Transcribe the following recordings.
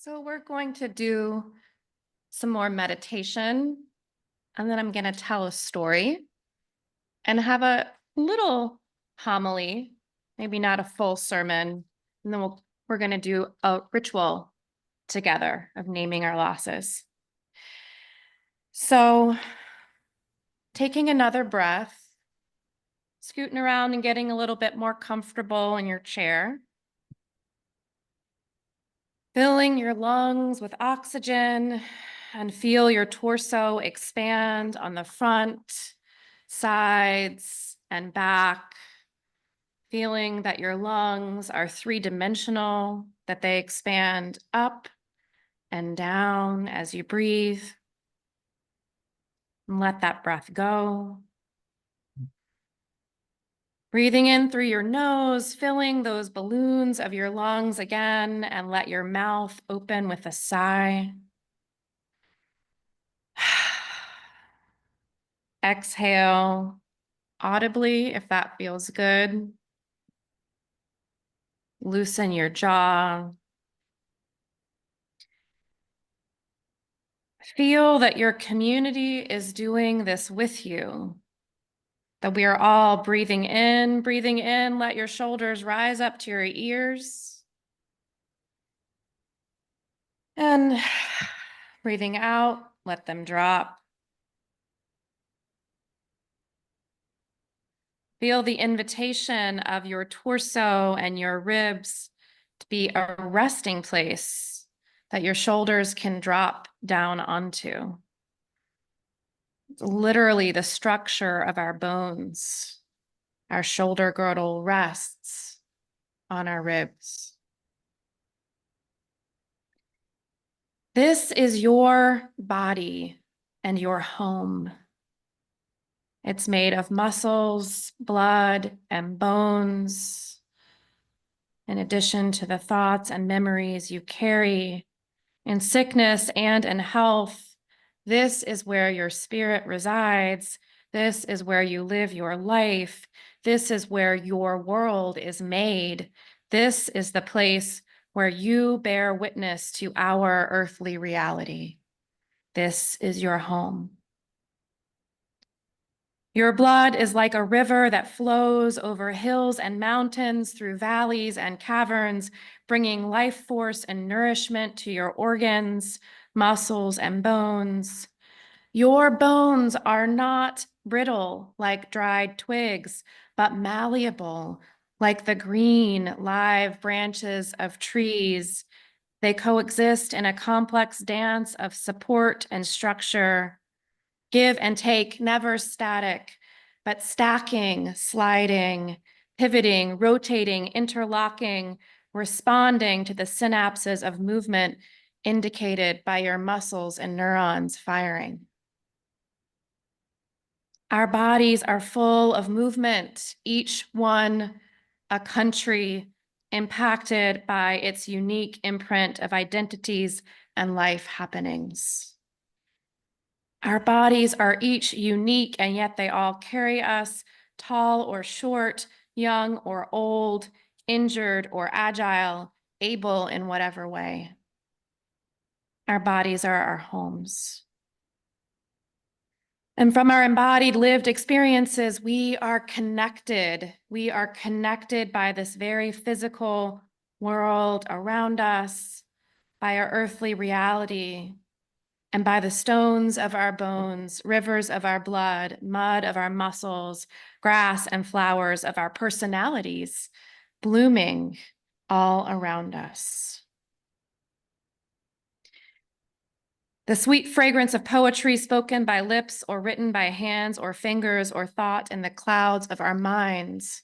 So we're going to do some more meditation, and then I'm going to tell a story and have a little homily, maybe not a full sermon, and then we're going to do a ritual together of naming our losses. So taking another breath, scooting around and getting a little bit more comfortable in your chair. Filling your lungs with oxygen and feel your torso expand on the front, sides, and back. Feeling that your lungs are three-dimensional, that they expand up and down as you breathe. And let that breath go. Breathing in through your nose, filling those balloons of your lungs again, and let your mouth open with a sigh. Exhale audibly if that feels good. Loosen your jaw. Feel that your community is doing this with you. That we are all breathing in, let your shoulders rise up to your ears. And breathing out, let them drop. Feel the invitation of your torso and your ribs to be a resting place that your shoulders can drop down onto. It's literally the structure of our bones. Our shoulder girdle rests on our ribs. This is your body and your home. It's made of muscles, blood, and bones. In addition to the thoughts and memories you carry in sickness and in health, this is where your spirit resides. This is where you live your life. This is where your world is made. This is the place where you bear witness to our earthly reality. This is your home. Your blood is like a river that flows over hills and mountains, through valleys and caverns, bringing life force and nourishment to your organs, muscles, and bones. Your bones are not brittle like dried twigs, but malleable like the green, live branches of trees. They coexist in a complex dance of support and structure. Give and take, never static, but stacking, sliding, pivoting, rotating, interlocking, responding to the synapses of movement indicated by your muscles and neurons firing. Our bodies are full of movement, each one a country impacted by its unique imprint of identities and life happenings. Our bodies are each unique, and yet they all carry us, tall or short, young or old, injured or agile, able in whatever way. Our bodies are our homes. And from our embodied lived experiences, we are connected. We are connected by this very physical world around us, by our earthly reality, and by the stones of our bones, rivers of our blood, mud of our muscles, grass and flowers of our personalities, blooming all around us. The sweet fragrance of poetry spoken by lips or written by hands or fingers or thought in the clouds of our minds.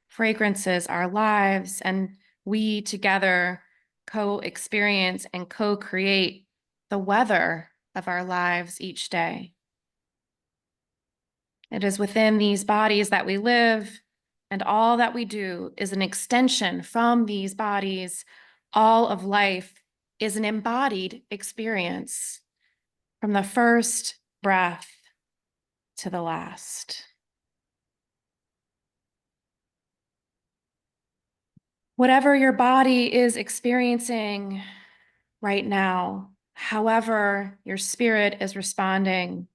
Fragrances our lives, and we together co-experience and co-create the weather of our lives each day. It is within these bodies that we live, and all that we do is an extension from these bodies. All of life is an embodied experience, from the first breath to the last. Whatever your body is experiencing, right now, however your spirit is responding.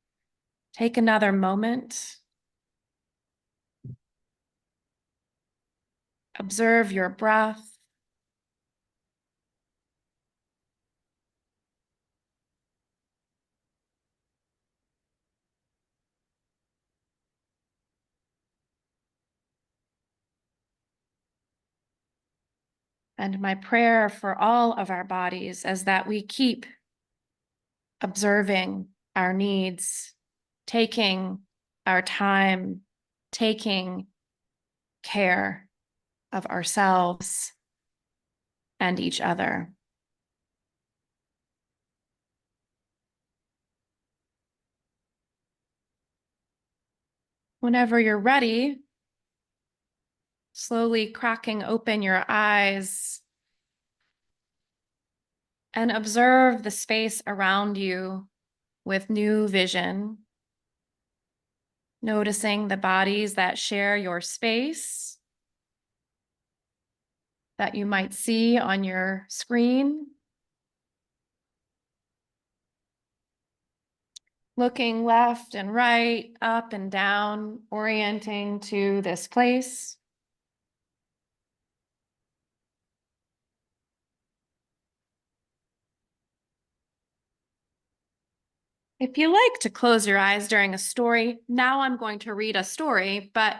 Take another moment. Observe your breath. And my prayer for all of our bodies is that we keep observing our needs, taking our time, taking care of ourselves and each other. Whenever you're ready, slowly cracking open your eyes and observe the space around you with new vision, noticing the bodies that share your space that you might see on your screen. Looking left and right, up and down, orienting to this place. If you like to close your eyes during a story, now I'm going to read a story, but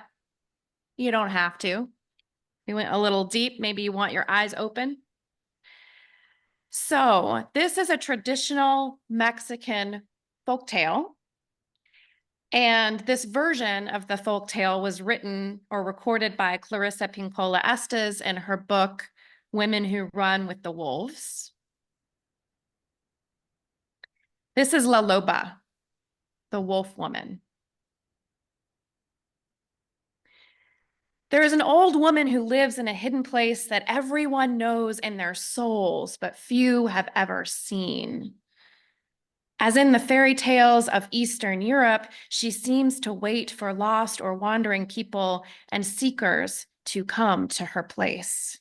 you don't have to. We went a little deep, maybe you want your eyes open. So this is a traditional Mexican folktale. And this version of the folktale was written or recorded by Clarissa Pinkola Estes in her book, Women Who Run with the Wolves. This is La Loba, the wolf woman. There is an old woman who lives in a hidden place that everyone knows in their souls, but few have ever seen. As in the fairy tales of Eastern Europe, she seems to wait for lost or wandering people and seekers to come to her place.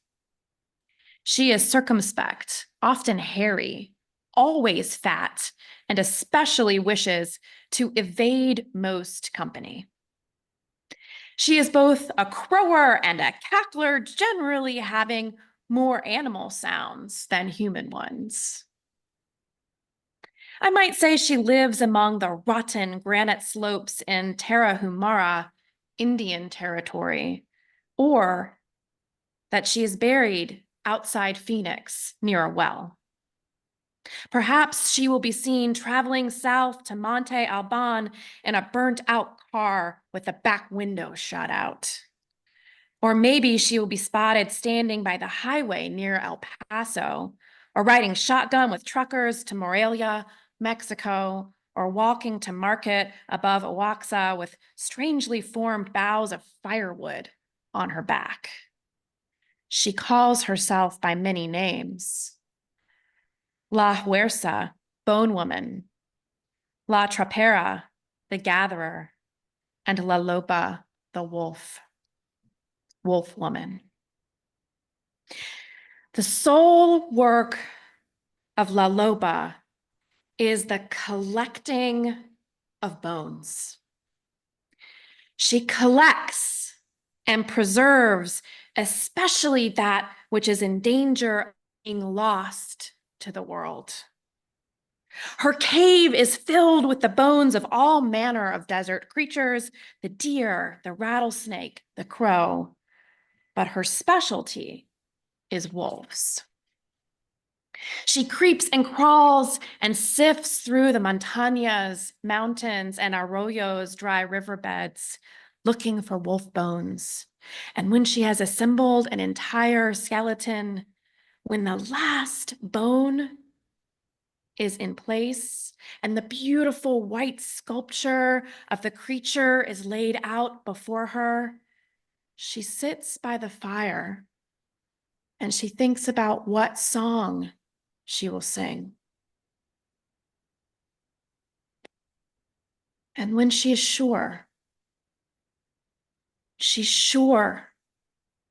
She is circumspect, often hairy, always fat, and especially wishes to evade most company. She is both a crower and a cackler, generally having more animal sounds than human ones. I might say she lives among the rotten granite slopes in Tarahumara, Indian territory, or that she is buried outside Phoenix near a well. Perhaps she will be seen traveling south to Monte Alban in a burnt-out car with the back window shut out. Or maybe she will be spotted standing by the highway near El Paso, or riding shotgun with truckers to Morelia, Mexico, or walking to market above 𝐻𝐿𝐴𝐶𝐶 with strangely formed boughs of firewood on her back. She calls herself by many names. La Huerza, Bone Woman, La Trapera, the Gatherer, and La Loba, the Wolf Woman. The sole work of La Loba is the collecting of bones. She collects and preserves, especially that which is in danger of being lost to the world. Her cave is filled with the bones of all manner of desert creatures, the deer, the rattlesnake, the crow, but her specialty is wolves. She creeps and crawls and sifts through the montañas, mountains, and arroyos, dry riverbeds, looking for wolf bones. And when she has assembled an entire skeleton, when the last bone is in place and the beautiful white sculpture of the creature is laid out before her, she sits by the fire and she thinks about what song she will sing. And when she is sure, she's sure,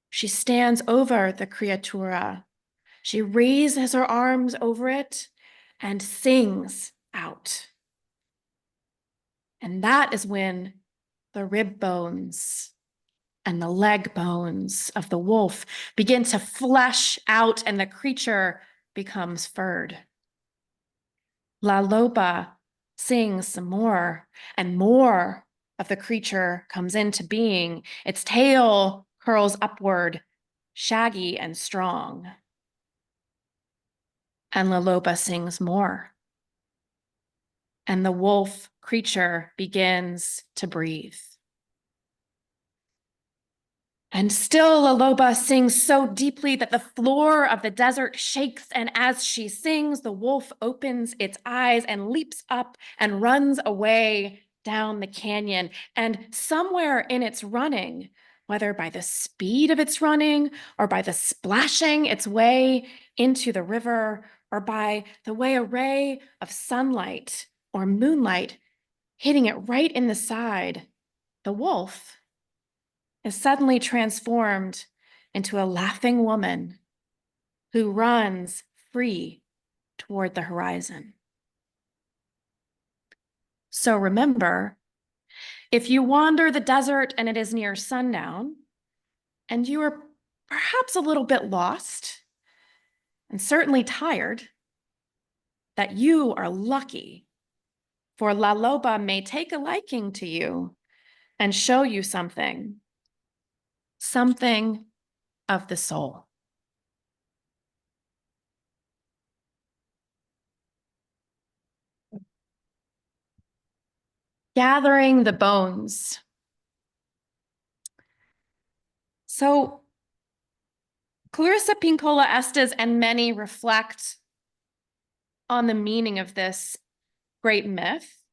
she stands over the criatura. She raises her arms over it and sings out. And that is when the rib bones and the leg bones of the wolf begin to flesh out and the creature becomes furred. La Loba sings some more, and more of the creature comes into being. Its tail curls upward, shaggy and strong. And La Loba sings more. And the wolf creature begins to breathe. And still La Loba sings so deeply that the floor of the desert shakes, and as she sings, the wolf opens its eyes and leaps up and runs away down the canyon. And somewhere in its running, whether by the speed of its running or by the splashing its way into the river or by the way a ray of sunlight or moonlight hitting it right in the side, the wolf is suddenly transformed into a laughing woman who runs free toward the horizon. So remember, if you wander the desert and it is near sundown, and you are perhaps a little bit lost and certainly tired, that you are lucky, for La Loba may take a liking to you and show you something of the soul. Gathering the bones. So Clarissa Pinkola Estes and many reflect on the meaning of this great myth,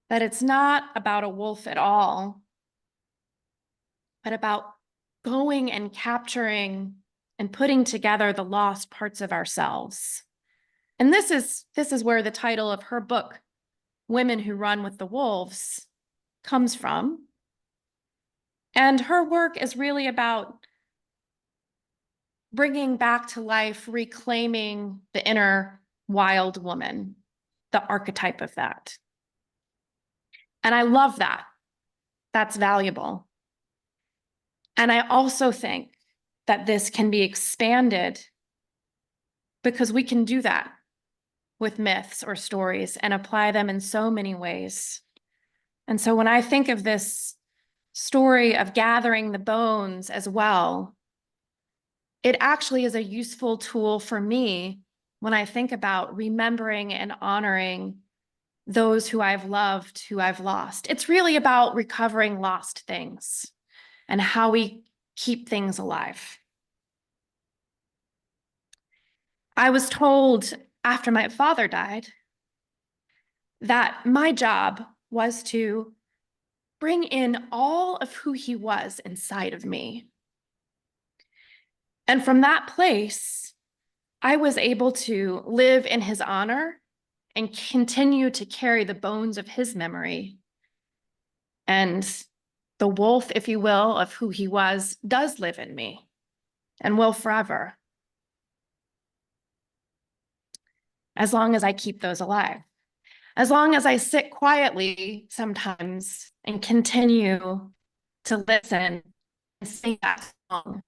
that it's not about a wolf at all, but about going and capturing and putting together the lost parts of ourselves. And this is where the title of her book, Women Who Run with the Wolves, comes from. And her work is really about bringing back to life, reclaiming the inner wild woman, the archetype of that. And I love that. That's valuable. And I also think that this can be expanded because we can do that with myths or stories and apply them in so many ways. And so when I think of this story of gathering the bones as well, it actually is a useful tool for me when I think about remembering and honoring those who I've loved, who I've lost. It's really about recovering lost things and how we keep things alive. I was told after my father died that my job was to bring in all of who he was inside of me. And from that place, I was able to live in his honor and continue to carry the bones of his memory. And the wolf, if you will, of who he was, does live in me and will forever, as long as I keep those alive. As long as I sit quietly sometimes and continue to listen and sing that song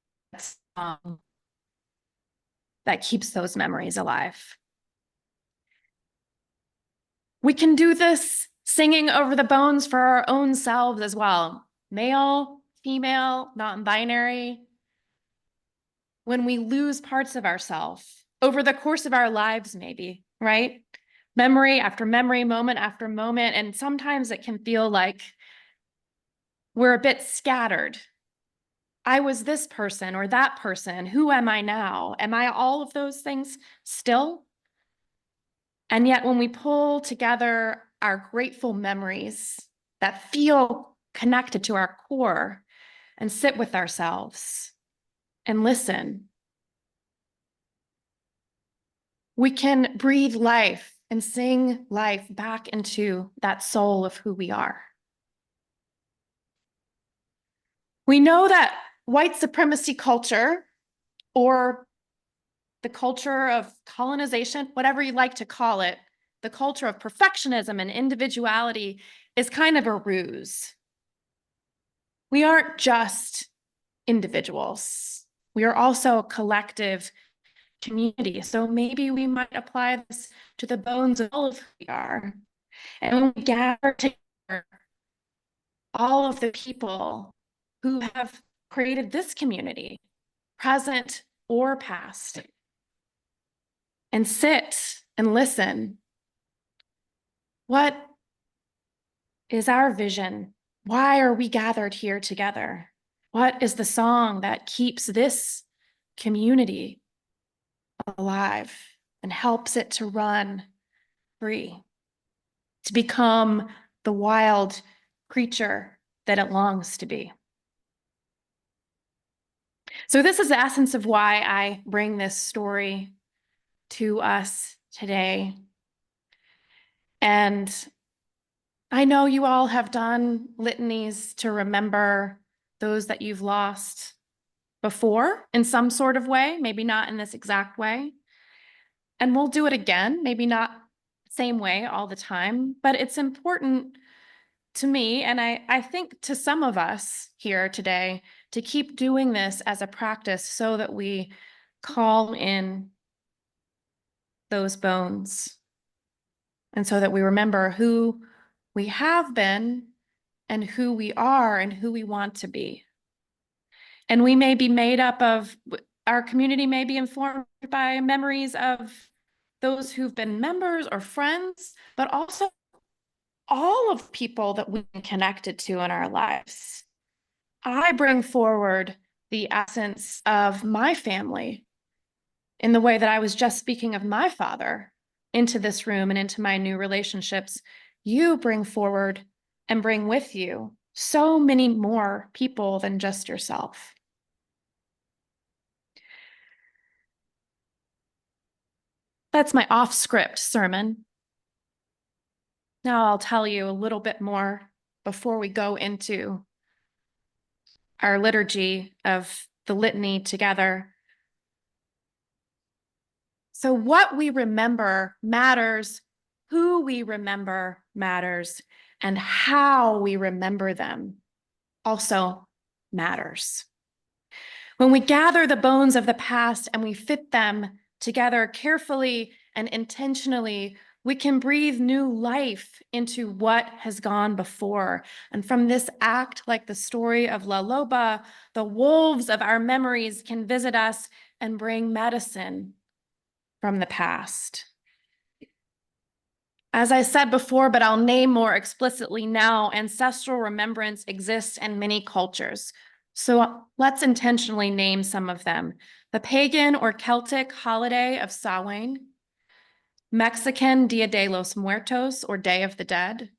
that keeps those memories alive. We can do this singing over the bones for our own selves as well. Male, female, non-binary. When we lose parts of ourselves over the course of our lives, maybe, right? Memory after memory, moment after moment. And sometimes it can feel like we're a bit scattered. I was this person or that person. Who am I now? Am I all of those things still? And yet when we pull together our grateful memories that feel connected to our core and sit with ourselves and listen, we can breathe life and sing life back into that soul of who we are. We know that white supremacy culture, or the culture of colonization, whatever you like to call it, the culture of perfectionism and individuality is kind of a ruse. We aren't just individuals. We are also a collective community. So maybe we might apply this to the bones of all of who we are. And when we gather together, all of the people who have created this community, present or past, and sit and listen. What is our vision? Why are we gathered here together? What is the song that keeps this community alive and helps it to run free, to become the wild creature that it longs to be? So this is the essence of why I bring this story to us today. And I know you all have done litanies to remember those that you've lost before in some sort of way, maybe not in this exact way. And we'll do it again, maybe not the same way all the time, but it's important to me, and I think to some of us here today, to keep doing this as a practice so that we call in those bones and so that we remember who we have been and who we are and who we want to be. And we may be made up of, our community may be informed by memories of those who've been members or friends, but also all of people that we've been connected to in our lives. I bring forward the essence of my family in the way that I was just speaking of my father into this room and into my new relationships. You bring forward and bring with you so many more people than just yourself. That's my off-script sermon. Now I'll tell you a little bit more before we go into our liturgy of the litany together. So what we remember matters, who we remember matters, and how we remember them also matters. When we gather the bones of the past and we fit them together carefully and intentionally, we can breathe new life into what has gone before. And from this act, like the story of La Loba, the wolves of our memories can visit us and bring medicine from the past. As I said before, but I'll name more explicitly now, ancestral remembrance exists in many cultures. So let's intentionally name some of them. The pagan or Celtic holiday of Samhain, Mexican Dia de los Muertos, or Day of the Dead,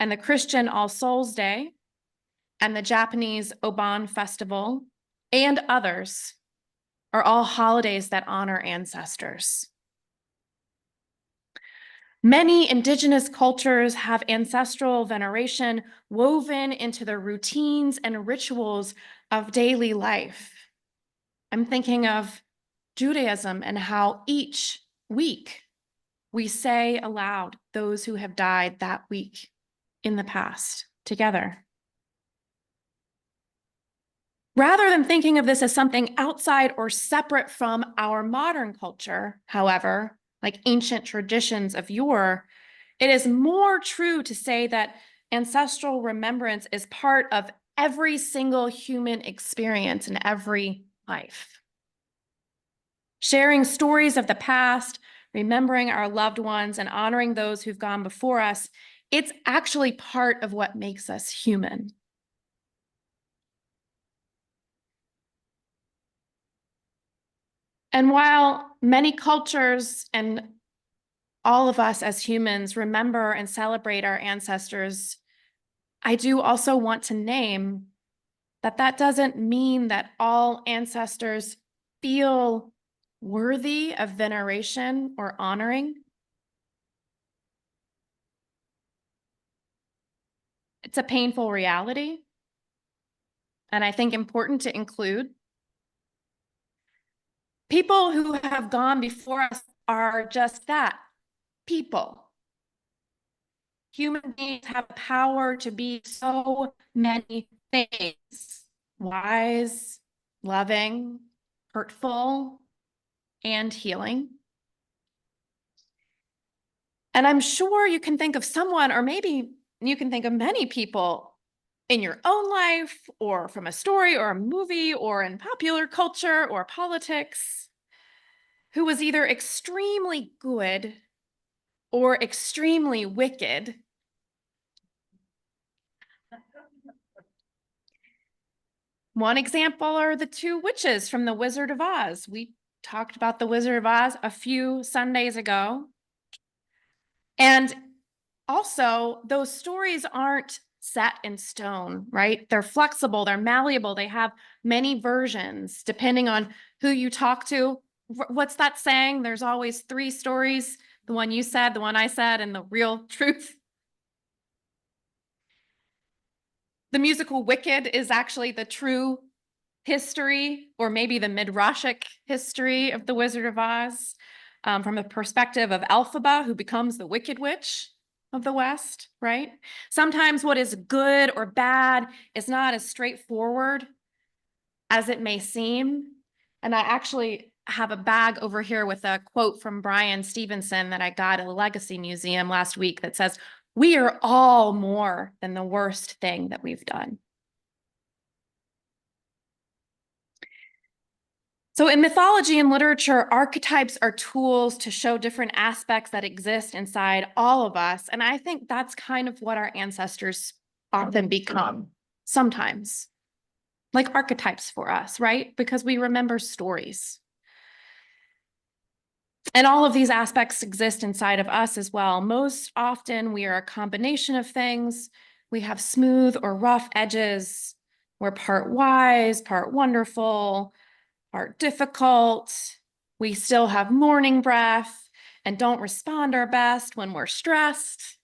and the Christian All Souls Day, and the Japanese Obon Festival, and others are all holidays that honor ancestors. Many indigenous cultures have ancestral veneration woven into the routines and rituals of daily life. I'm thinking of Judaism and how each week we say aloud those who have died that week in the past together. Rather than thinking of this as something outside or separate from our modern culture, however, like ancient traditions of yore, it is more true to say that ancestral remembrance is part of every single human experience in every life. Sharing stories of the past, remembering our loved ones, and honoring those who've gone before us, it's actually part of what makes us human. And while many cultures and all of us as humans remember and celebrate our ancestors, I do also want to name that that doesn't mean that all ancestors feel worthy of veneration or honoring. It's a painful reality, and I think important to include. People who have gone before us are just that, people. Human beings have the power to be so many things: wise, loving, hurtful, and healing. And I'm sure you can think of someone, or maybe you can think of many people in your own life, or from a story or a movie, or in popular culture or politics, who was either extremely good or extremely wicked. One example are the two witches from The Wizard of Oz. We talked about The Wizard of Oz a few Sundays ago. And also, those stories aren't set in stone, right? They're flexible, they're malleable, they have many versions depending on who you talk to. What's that saying? There's always three stories: the one you said, the one I said, and the real truth. The musical Wicked is actually the true history, or maybe the Midrashic history of The Wizard of Oz, from the perspective of Elphaba, who becomes the Wicked Witch of the West, right? Sometimes what is good or bad is not as straightforward as it may seem. And I actually have a bag over here with a quote from Brian Stevenson that I got at the Legacy Museum last week that says, "We are all more than the worst thing that we've done." So in mythology and literature, archetypes are tools to show different aspects that exist inside all of us. And I think that's kind of what our ancestors often become sometimes, like archetypes for us, right? Because we remember stories. And all of these aspects exist inside of us as well. Most often we are a combination of things. We have smooth or rough edges. We're part wise, part wonderful, part difficult. We still have morning breath and don't respond our best when we're stressed.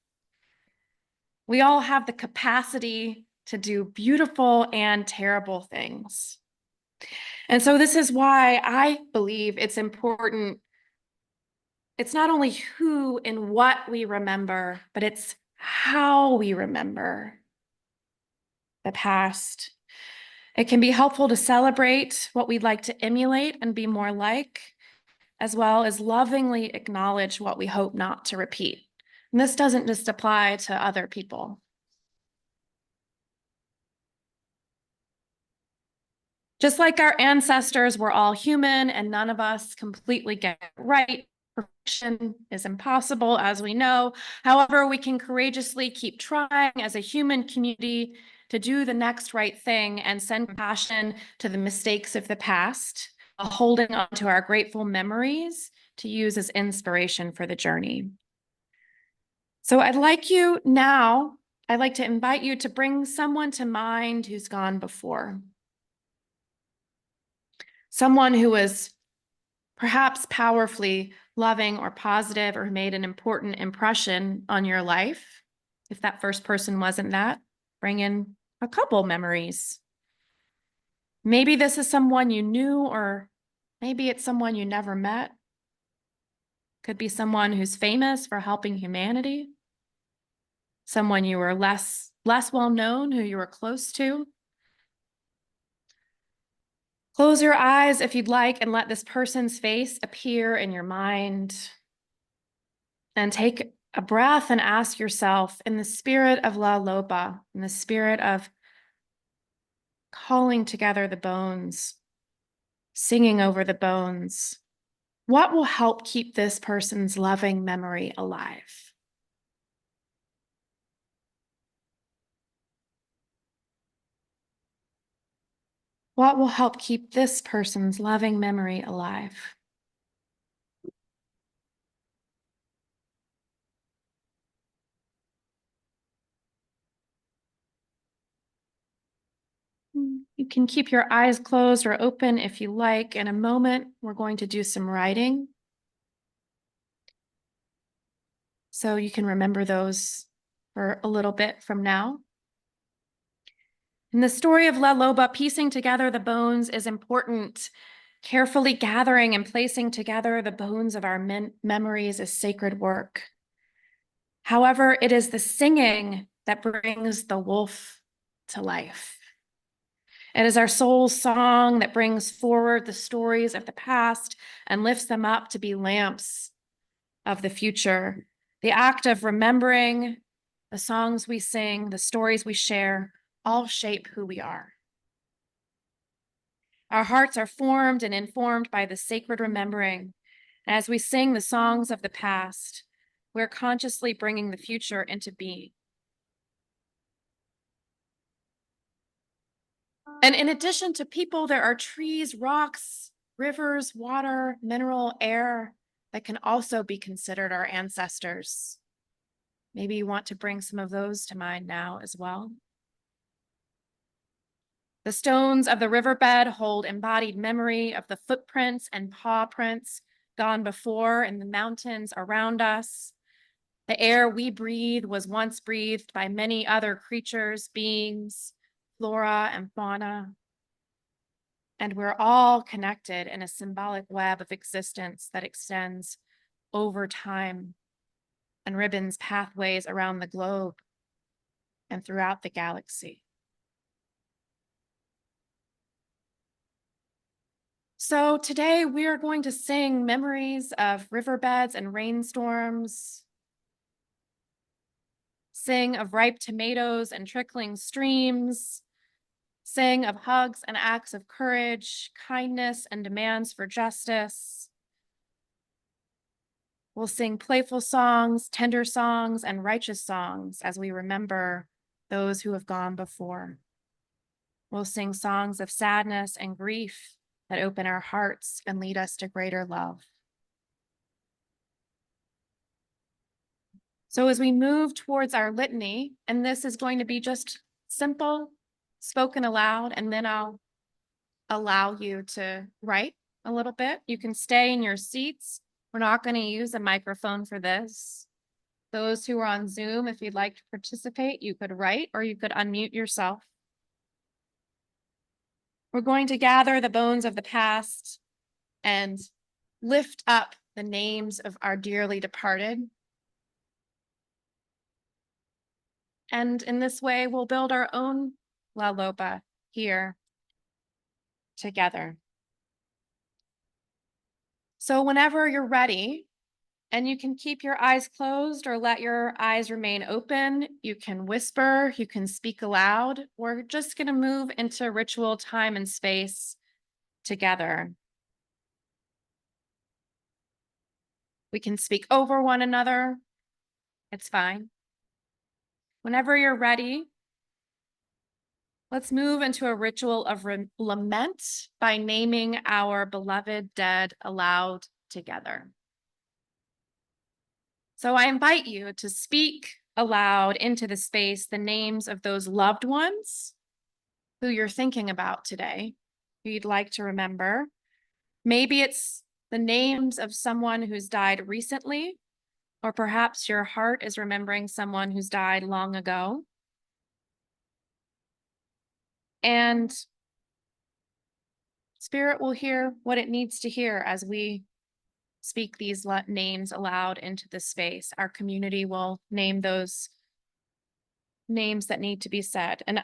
We all have the capacity to do beautiful and terrible things. And so this is why I believe it's important. It's not only who and what we remember, but it's how we remember the past. It can be helpful to celebrate what we'd like to emulate and be more like, as well as lovingly acknowledge what we hope not to repeat. And this doesn't just apply to other people. Just like our ancestors, we're all human and none of us completely get it right. Perfection is impossible, as we know. However, we can courageously keep trying as a human community to do the next right thing and send compassion to the mistakes of the past, while holding on to our grateful memories to use as inspiration for the journey. So I'd like to invite you to bring someone to mind who's gone before. Someone who was perhaps powerfully loving or positive, or made an important impression on your life. If that first person wasn't that, bring in a couple memories. Maybe this is someone you knew, or maybe it's someone you never met. Could be someone who's famous for helping humanity. Someone you were less well known, who you were close to. Close your eyes if you'd like and let this person's face appear in your mind. And take a breath and ask yourself, in the spirit of La Loba, in the spirit of calling together the bones, singing over the bones, what will help keep this person's loving memory alive? What will help keep this person's loving memory alive? You can keep your eyes closed or open if you like. In a moment, we're going to do some writing, so you can remember those for a little bit from now. In the story of La Loba, piecing together the bones is important Carefully gathering and placing together the bones of our memories is sacred work. However, it is the singing that brings the wolf to life. It is our soul's song that brings forward the stories of the past and lifts them up to be lamps of the future. The act of remembering, the songs we sing, the stories we share, all shape who we are. Our hearts are formed and informed by the sacred remembering. As we sing the songs of the past, we're consciously bringing the future into being. And in addition to people, there are trees, rocks, rivers, water, mineral, air that can also be considered our ancestors. Maybe you want to bring some of those to mind now as well. The stones of the riverbed hold embodied memory of the footprints and paw prints gone before in the mountains around us. The air we breathe was once breathed by many other creatures, beings, flora and fauna. And we're all connected in a symbolic web of existence that extends over time and ribbons pathways around the globe and throughout the galaxy. So today we are going to sing memories of riverbeds and rainstorms, sing of ripe tomatoes and trickling streams, sing of hugs and acts of courage, kindness and demands for justice. We'll sing playful songs, tender songs, and righteous songs as we remember those who have gone before. We'll sing songs of sadness and grief that open our hearts and lead us to greater love. So as we move towards our litany, and this is going to be just simple, spoken aloud, and then I'll allow you to write a little bit. You can stay in your seats. We're not going to use a microphone for this. Those who are on Zoom, if you'd like to participate, you could write or you could unmute yourself. We're going to gather the bones of the past and lift up the names of our dearly departed. And in this way, we'll build our own La Lopa here together. So whenever you're ready, and you can keep your eyes closed or let your eyes remain open, you can whisper, you can speak aloud. We're just going to move into ritual time and space together. We can speak over one another. It's fine. Whenever you're ready, let's move into a ritual of lament by naming our beloved dead aloud together. So I invite you to speak aloud into the space the names of those loved ones who you're thinking about today, who you'd like to remember. Maybe it's the names of someone who's died recently, or perhaps your heart is remembering someone who's died long ago. And Spirit will hear what it needs to hear as we speak these names aloud into the space. Our community will name those names that need to be said. And